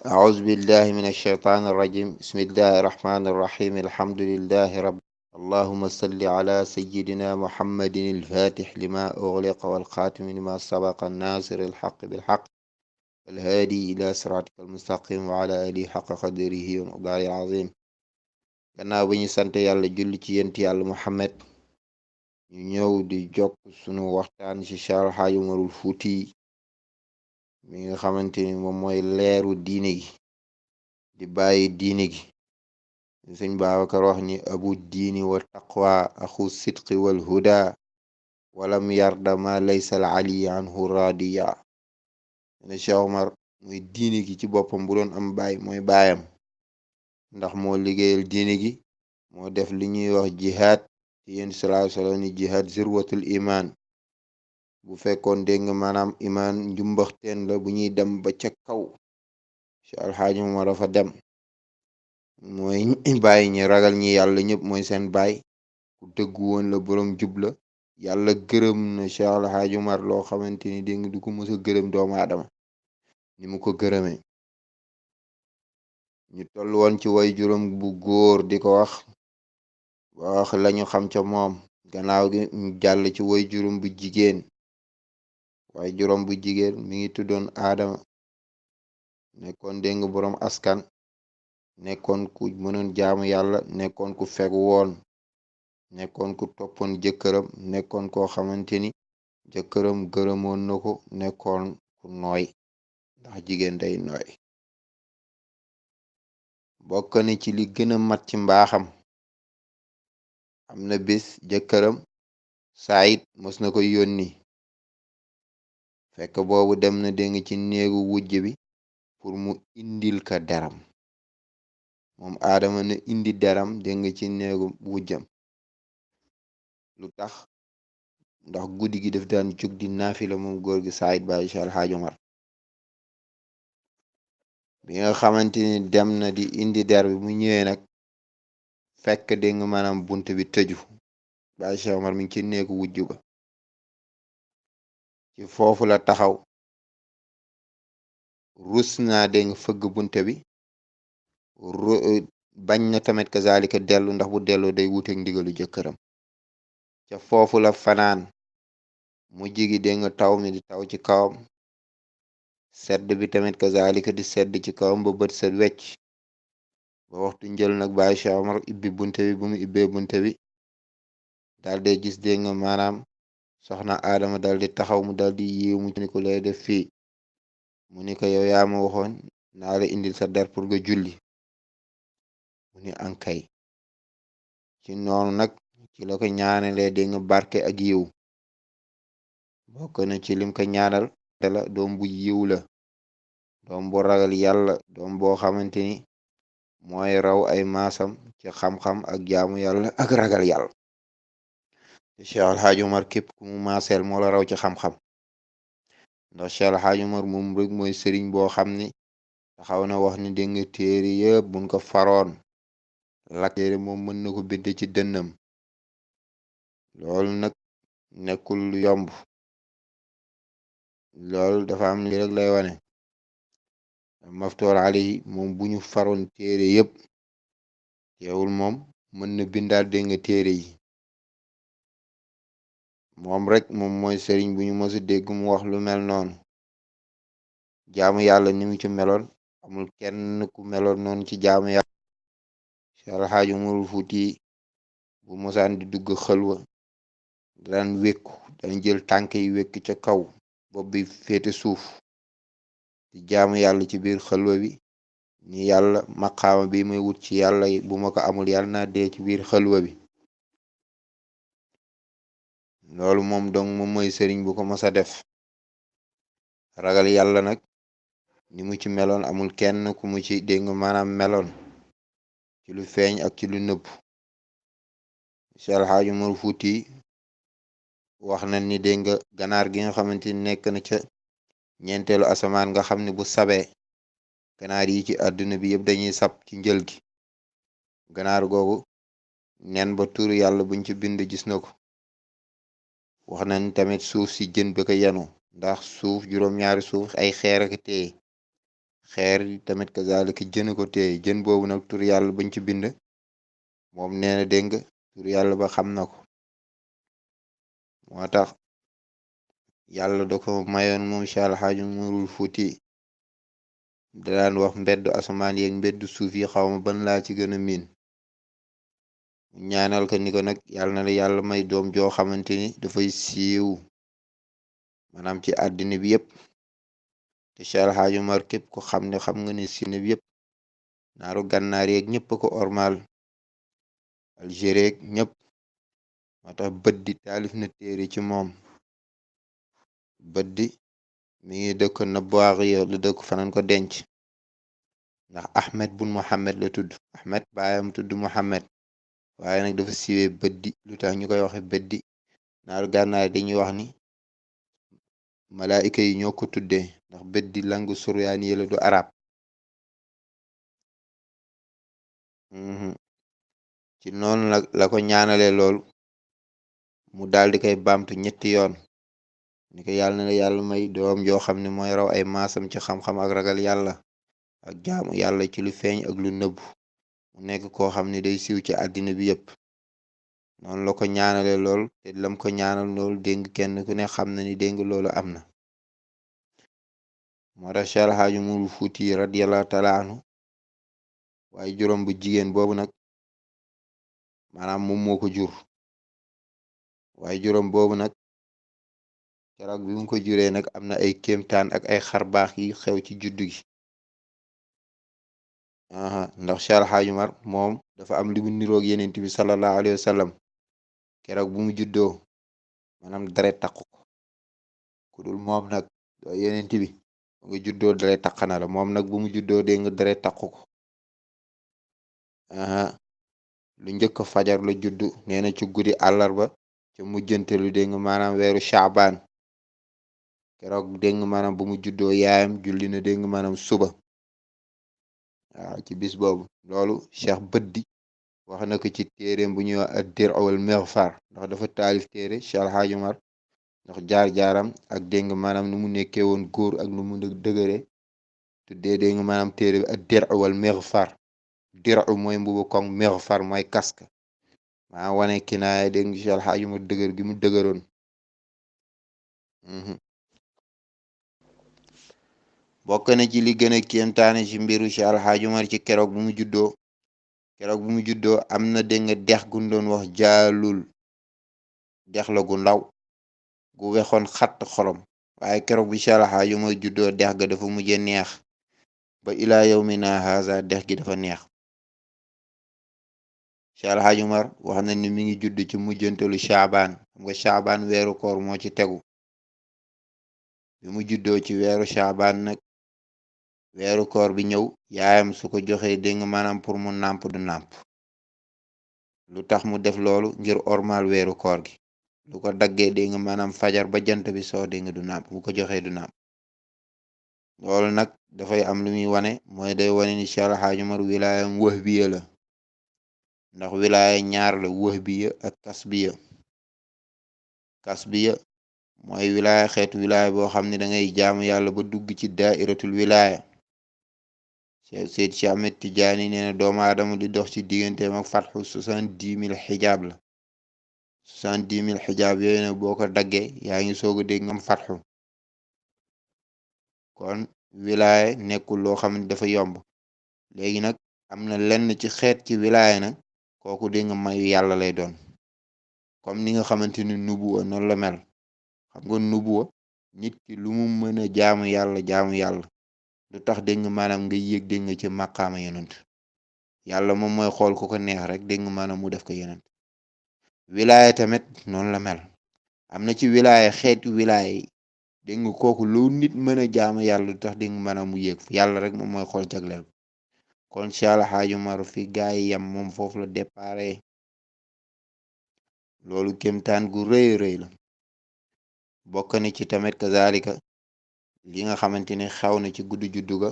أعوذ بالله من الشيطان الرجيم بسم الله الرحمن الرحيم الحمد لله رب اللهم صل على سيدنا محمد الفاتح لما أغلق والخاتم لما سبق الناصر الحق بالحق الهادي إلى صراطك المستقيم وعلى آله حق قدره ومقداره العظيم gannaaw bi ñu sant yàlla julli ci yent yàlla Muhammad ñu ñëw di jokk sunu waxtaan ci Cheikh El Hadji Omarul Fuuti mi nga xamante ni moom mooy leeru diine gi di bàyyi diine gi sëñ Babacar wax ni abu diini wa taqwa axu sidqi wal huda walam yarda ma laysa al ali anhu radiya ne Cheikh Omar muy diine gi ci boppam bu doon am baay mooy baayam ndax moo liggéeyal diine gi moo def li ñuy wax jihaad ci yéen sallallahu alayhi wasallam ni jihaad zirwatul iman bu fekkoon dégg nga maanaam imaan njumbaxteen la bu ñuy dem ba ca kaw Cheikh Al Hadji Omar dafa dem mooy bàyyi ñi ragal ñi yàlla ñëpp mooy seen baay ku dëggu woon la boroom jub la yàlla gërëm na Cheikh Al Hadji Omar loo xamante ni dégg nga du ko mës a gërëm doomu aadama ni mu ko gërëmee ñu toll woon ci way juróom bu góor di ko wax lañu xam ca moom gannaaw gi ñu jàll ci way juróom bu jigéen waaye juróom bu jigéen mi ngi tuddoon aadama nekkoon dégg nga boroom askan nekkoon ku mënoon jaamu yàlla nekkoon ku fegu woon nekkoon ku toppoon jëkkëram nekkoon koo xamante ni jëkkëram gërëmoon na ko nekkoon ku nooy ndax jigéen day nooy bokk na ci li gëna mat ci mbaaxam am na bés jëkkëram Saïd mos na ko yónni fekk boobu dem na dégg ci néegu wujj bi pour mu indil ka deram moom aadama na indi deram dégg ci néegu wujjam lu tax ndax guddi gi daf daan jóg di naafila moom góor gi Saïd Baye Cheikh El Hadji Omar bi nga xamante ni dem na di indi der bi mu ñëwee nag fekk dégg nga maanaam bunt bi tëju Baye Cheikh Omar mi ngi ci néegu wujj ba ci foofu la taxaw rus naa dégg nga fëgg bunte bi bañ na tamit kazalika dellu ndax bu delloo day wuteeg ndigalu jëkkëram ca foofu la fanaan mu jigi dégg nga taw mi di taw ci kawam sedd bi tamit kazalika di sedd ci kawam ba bët set wecc ba waxtu njël nag Baye Cheikh Omar ibbi bunte bi bu mu ibbee bunte bi dal di gis dégg nga maanaam soxna Adama dal di taxaw mu dal di yiiw mu ni ko lay def fii mu ni ko yow yaa ma waxoon naa la indil sa der pour nga julli mu ni ankay ci noonu nag ci la ko ñaanalee dégg nga barke ak yiw bokk na ci lim ko ñaanal la doom bu yiw la doom bu ragal yàlla doom boo xamante ni mooy raw ay maasam ci xam-xam ak jaamu yàlla ak ragal yàlla te Cheikh El Hadji Omar képp ku mu maaseel moo la raw ci xam-xam ndax Cheikh El Hadji Omar moom rek mooy sëriñ boo xam ni taxaw na wax ni dégg nga téere yëpp buñ ko faroon lak téere moom mën na ko bind ci dënnam loolu nag nekkul lu yomb loolu dafa am li rek lay wane maftoor ali moom bu ñu faroon téere yëpp teewul moom mën na bindaal dégg nga téere yi moom rek moom mooy sëriñ bu ñu mësa dégg mu wax lu mel noonu jaamu yàlla ni mu ci meloon amul kenn ku meloon noonu ci jaamu yàlla Cheikh El Hadji Omarul Fuuti bu mosaan di dugg xëlwa daan wékku daan jël tànk yi wékk ca kaw bopp bi féete suuf di jaamu yàlla ci biir xëlwa bi ni yàlla maqaama bi may wut ci yàlla bu ma ko amul yàlla naa dee ci biir xëlwa bi loolu moom donc moom mooy sëriñ bu ko mos a def ragal yàlla nag ni mu ci meloon amul kenn ku mu ci dégg maanaam meloon ci lu feeñ ak ci lu nëbb Cheikh El Hadji Omar Fuuti wax na ni dégg nga ganaar gi nga xamante ni nekk na ca ñeenteelu asamaan nga xam ne bu sabee ganaar yi ci àdduna bi yëpp dañuy sab ci njël gi ganaar googu nen ba turu yàlla buñ ci bind gis na ko wax nañ tamit suuf si jën ba ko yenu ndax suuf juróom-ñaari suuf ay xeer ak téye xeer yi tamit kazalika jën ko téye jën boobu nag tur yàlla bañ ci bind moom nee na dégg nga tur yàlla ba xam na ko moo tax yàlla da ko mayoon moom Cheikh Al Hadj Umarul Fuuti da daan wax mbeddu asamaan yeeg mbeddu suuf yi xaw ma ban laa ci gën a miin ñaanal ko ni ko nag yàlla na la yàlla may doom joo xamante ni dafay siiw maanaam ci àddina bi yépp te Cheikh Al Hadj Umar képp ko xam ne xam nga ne sine bi yépp naaru gànnaar yeeg ñëpp ko ormal Algérie ñëpp moo tax bët di taalif na téere ci moom bët di mi ngi dëkk na Boaxiya la dëkk fanan ko denc ndax Ahmed bun Mohammed la tudd Ahmed baayam tudd Mohammed waaye nag dafa siiwee bët di lu tax ñu koy waxe bët di naaru gànnaar dañuy wax ni malaayika yi ñoo ko tuddee ndax bët di langu suryaani yi la du arab ci noonu la ko ñaanale lool mu daal di koy baamtu ñetti yoon ni ko yàlla na la yàlla may doom joo xam ne mooy raw ay maasam ci xam-xam ak ragal yàlla ak jaamu yàlla ci lu feeñ ak lu nëbb mu nekk koo xam ne day siiw ci àddina bi yépp noonu la ko ñaanale lool te lam ko ñaanal lool déng kenn ku ne xam na ni déng loolu am na moo tax Cheikh Al Hadj Umarul Fuuti radiyallahu taala anhu waaye juróom bu jigéen boobu nag maanaam moom moo ko jur waaye juróom boobu nag keroog bi mu ko juree nag am na ay kéemtaan ak ay xarbaax yi xew ci juddu gi ndax Cheikh Al Hadj Umar moom dafa am li mu niroog yenent bi sallallahu alayhi wa sallam keroog bu mu juddoo maanaam deret taqu ko ku dul moom nag yenent bi nga juddoo deret taq na la moom nag bu mu juddoo dégg nga deret taqu ko lu njëkk fajar la juddu nee na ci guddi àllarba ca mujjantelu dégg nga maanaam weeru Shaabaan keroog dégg nga maanaam bu mu juddoo yaayam julli na dégg nga maanaam suba waaw ci bis boobu loolu Cheikh Bëddi wax na ko ci téeréem bu ñuy wax ad-Dir'u wal Mighfar ndax dafa taalif téere Cheikh Al Hadj Umar ndax jaar-jaaram ak dégg nga maanaam nu mu nekkee woon góor ak nu mu dëgëre tuddee dégg nga maanaam téere bi ad-Dir'u wal Mighfar dir'u mooy mbubu koŋ Mighfar mooy casque maa wane kinaaya dégg nga Cheikh Al Hadj Umar dëgër gi mu dëgëroon bokk na ci li gën a kéemtaane ci mbiru Cheikh Al Hadj Umar ci keroog bu mu juddoo am na dégg nga dex gu doon wax jaalul dex la gu ndaw gu wexoon xatt xorom waaye keroog bi Cheikh Al Hadj Umar juddoo dex ga dafa mujje neex ba ilaa yawmina haza dex gi dafa neex Cheikh Al Hadj Umar wax na ni mi ngi judd ci mujjantalu Shaabaan xam nga Shaabaan weeru koor moo ci tegu bi mu juddoo ci weeru Shaabaan nag weeru koor bi ñëw yaayam su ko joxee dégg nga maanaam pour mu nàmp du nàmp lu tax mu def loolu ngir ormal weeru koor gi lu ko daggee dégg nga maanaam fajar ba jant bi soo dégg nga du nàmp bu ko joxee du nàmp loolu nag dafay am lu muy wane mooy day wane ni Cheikh Al Hadj Umar wilaayam wahbiya la ndax wilaaya ñaar la wahbiya ak kasbiya mooy wilaaya xeetu wilaaya boo xam ne dangay jaamu yàlla ba dugg ci daairatul wilaaya Seyd Cheikh Ahmed Tidiane nee na doomu aadama di dox ci digganteem ak fatxu 70,000 xijaab la 70,000 xijaab yooyu nag boo ko daggee yaa ngi soog a dégg ngam fatxu kon wilaaya nekkul loo xam ne dafa yomb léegi nag am na lenn ci xeet ci wilaaya nag kooku dégg nga mayu yàlla lay doon comme ni nga xamante ni nubuwa noonu la mel xam nga nubuwa nit ki lu mu mën a jaamu yàlla lu tax dégg nga maanaam nga yéeg dégg nga ci màqaama yonent yàlla moom mooy xool ku ko neex rek dégg nga maanaam mu def ko yonent wilaaya tamit noonu la mel am na ci wilaaya xeetu wilaaya yi dégg nga kooku lu nit mën a jaamu yàlla lu tax dégg nga maanaam mu yéeg yàlla rek moom mooy xool jagleel kon Cheikh Al Hadj Umar fi gaay yi yam moom foofu la déparé loolu kéemtaan gu rëy rëy la bokk na ci tamit kazalika li nga xamante ni xew na ci guddi juddu ga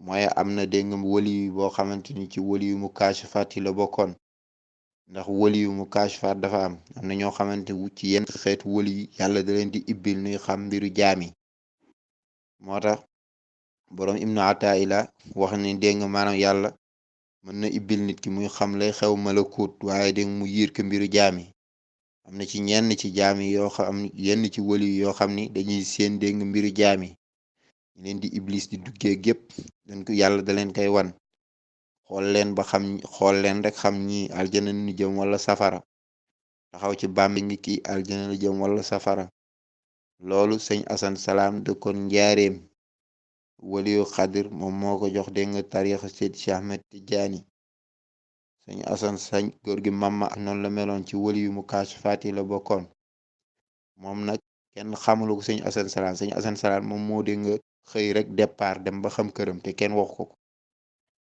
mooy am na dégg nga wali boo xamante ni ci wali yu mu kaashifaat yi la bokkoon ndax wali yu mu kaashifaat dafa am na ñoo xamante ci yenn xeetu wali yi yàlla da leen di ibbil nuy xam mbiru jaam yi moo tax borom ibnu ataila wax ni dégg nga maanaam yàlla mën na ibbil nit ki muy xam lay xew malakut waaye dégg mu yiir ko mbiru jaam yi am na ci ñenn ci jaam yi yoo xam yenn ci wëli yoo xam ni dañuy seen dégg mbiru jaam yi ñu leen di iblis di duggee gépp dañ ko yàlla da leen koy wan xool leen ba xam xool leen rek xam ñi aljana nu jëm wala safara taxaw ci bàmbi ngi kii aljana la jëm wala safara loolu sëñ asan salaam dëkkoon njaareem waliyu xadir moom moo ko jox dégg nga tariixa Seydi Cheikh Ahmed Tidiane sëñ asan sañ góor gi mamma noonu la meloon ci waliyu mu kaasu faati la bokkoon moom nag kenn xamulu ko sëñ asan salaam moom moo dégg nga xëy rek départ dem ba xam këram te kenn wax ko ko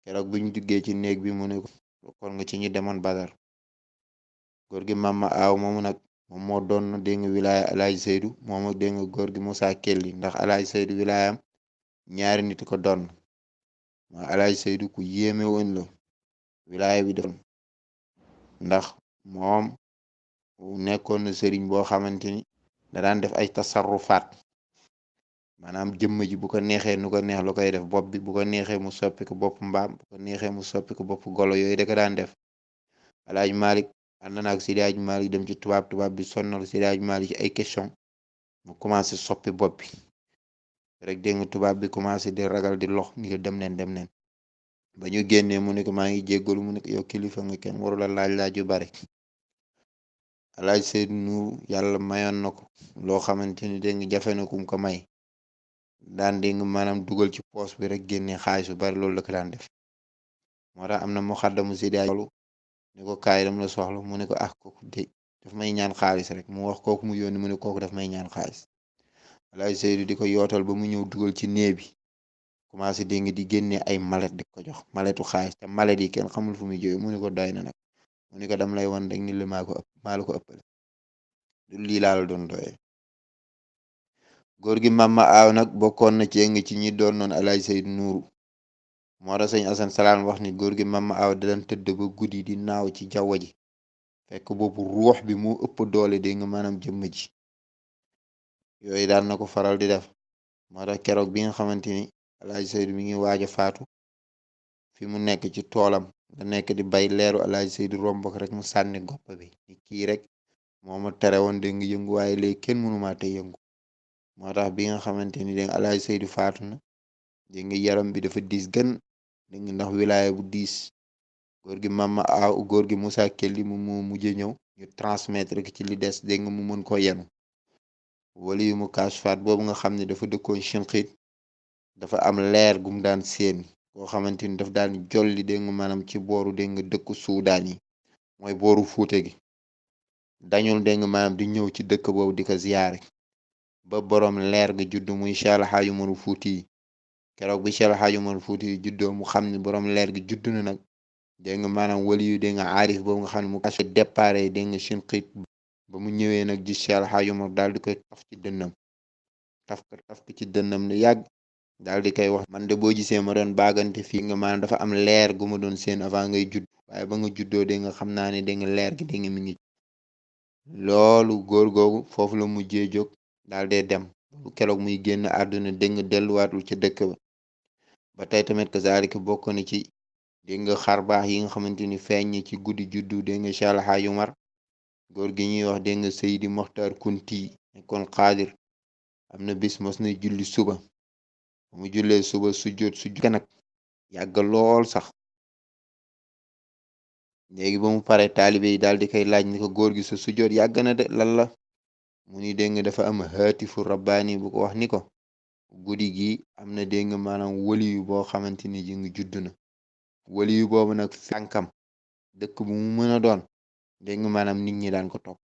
keroog bi ñu duggee ci néeg bi mu ne ko bokkoon nga ci ñi demoon badar góor gi mamma aaw moomu nag moom moo doon dégg nga wilaaya alaaji Seydou moom ak dégg nga góor gi Moussa Kelli ndax alaaji Seydou wilaayam ñaari nit ko doon ma alaaji Seydou ku yéeme woon la wilaaya bi doon ndax moom nekkoon na sëriñ boo xamante ni da daan def ay tasarrufaat maanaam jëmm ji bu ko neexee nu ko neex lu koy def bopp bi bu ko neexee mu soppi ko bopp mbaam bu ko neexee mu soppi ko bopp golo yooyu da ko daan def alaaj Malik ànd na ak Seydi Hadji Malick dem ci tubaab bi sonnal Seydi Hadji Malick ci ay question mu commencé soppi bopp bi rek dégg nga tubaab bi commencé di ragal di lox ni ko dem leen ba ñu génnee mu ne ko maa ngi jéggalu mu ne ko yow kilifa nga kenn warula laaj yu bari alaaj Seydou Nourou yàlla mayoon na ko loo xamante ni dégg nga jafe na kum ko may daan dégg nga maanaam dugal ci poos bi rek génnee xaalis bu bari loolu la ko daan def moo tax am na mu xaddamu Seydi Hadji ni ko kaay dam la soxla mu ne ko ah kooku de daf may ñaan xaalis rek mu wax kooku mu yónni mu ne kooku daf may ñaan xaalis alaaj Seydou di ko yootal ba mu ñëw dugal ci néeg bi commencé dégg nga di génnee ay malet di ko jox maletu xaalis te malet yi kenn xamul fu muy jóge mu ne ko doy na nag mu ne ko dam lay wan rek ni la maa la ko ëppale du lii laa la doon doyee góor gi mamma aaw nag bokkoon na ci nga ci ñi doon noon alaaj Seydou Nourou moo tax sëñ asan salaam wax ni góor gi mamma aaw da daan tëdd ba guddi di naaw ci jaww ji fekk boobu ruux bi moo ëpp doole dégg nga maanaam jëmm ji yooyu daan na ko faral di def moo tax keroog bi nga xamante ni alaaji Seydou mi ngi waaj a faatu fi mu nekk ci toolam da nekk di bay leeru alaaji Seydou romb ko rek mu sànni gopp bi ni kii rek moo ma tere woon dégg nga yëngu waaye léegi kenn mënuma te yëngu moo tax bi nga xamante ni dégg nga alaaji Seydou faatu na dégg nga yaram bi dafa diis gën dégg nga ndax wilaaya bu diis góor gi mama aaw góor gi Moussa Kelly mu moo mujje ñëw ñu transmettre ki ci li des dégg nga mu mën ko yenu wala yu mu kaas faat boobu nga xam ne dafa dëkkoon Chinqit dafa am leer gum daan seen koo xamante ni daf daan jolli dégg nga maanaam ci booru dégg nga dëkku Suudaan yi mooy booru Fuuta gi dañul dégg nga maanaam di ñëw ci dëkk boobu di ko ziyaare ba boroom leer ga judd muy Cheikh El Hadji Oumar Fuuti yi keroog bi Cheikh El Hadji Oumar Fuuti yi juddoo mu xam ne boroom leer gi judd na nag dégg nga maanaam wali yu dégg nga aarif boobu nga xam ne mu kase dépare dégg nga Chinqit ba mu ñëwee nag gis Cheikh El Hadji Oumar daal di koy taf ci dënnam taf ko ci dënnam lu yàgg daal di koy wax man de boo gisee ma doon baagante fii nga maanaam dafa am leer gu ma doon seen avant ngay judd waaye ba nga juddoo dégg nga xam naa ne dégg nga leer gi dégg nga mi ngi loolu góor googu foofu la mujjee jóg daal dee dem keroog muy génn àdduna dégg nga delluwaatul ca dëkk ba tey tamit kazaalika bokk na ci dégg nga xar baax yi nga xamante ni feeñ ci guddi juddu dégg nga Cheikh El Hadji Oumar góor gi ñuy wax dégg nga Seydi Moxtar Kunti nekkoon xaadir am na bis mos na julli suba mu jullee suba sujjóot nag yàgg lool sax léegi ba mu pare taalibe yi daal di koy laaj ni ko góor gi sa sujjóot yàgg na de lan la mu ni dégg nga dafa am haatifu rabbaani bu ko wax ni ko guddi gi am na dégg nga maanaam waliyu boo xamante ni ji nga judd na waliyu boobu nag fànkam dëkk bu mu mën a doon dégg nga maanaam nit ñi daan ko topp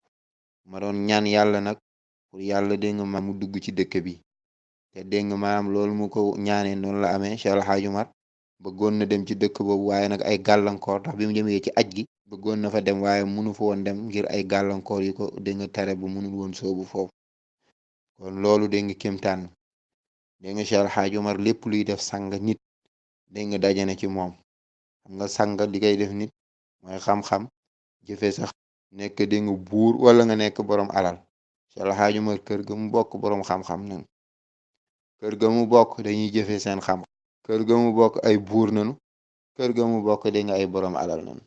ma doon ñaan yàlla nag pour yàlla dégg nga maanaam mu dugg ci dëkk bi te dégg nga maanaam loolu mu ko ñaanee noonu la amee Cheikh El Hadji Oumar bëggoon na dem ci dëkk boobu waaye nag ay gàllankoor tax bi mu jëmee ci aj gi bëggoon na fa dem waaye mënu fa woon dem ngir ay gàllankoor yi ko dégg nga tere bu mënul woon soobu foofu kon loolu dégg nga kéemtaan dégg nga Cheikh El Hadji Oumar lépp luy def sang nit dégg nga daje na ci moom xam nga sang li koy def nit mooy xam-xam jëfe sax nekk dégg nga buur wala nga nekk boroom alal Cheikh El Hadji Oumar kër ga mu bokk boroom xam-xam nag kër ga mu bokk dañuy jëfe seen xam kër ga mu bokk ay buur nanu kër ga mu bokk di nga ay boroom alal nanu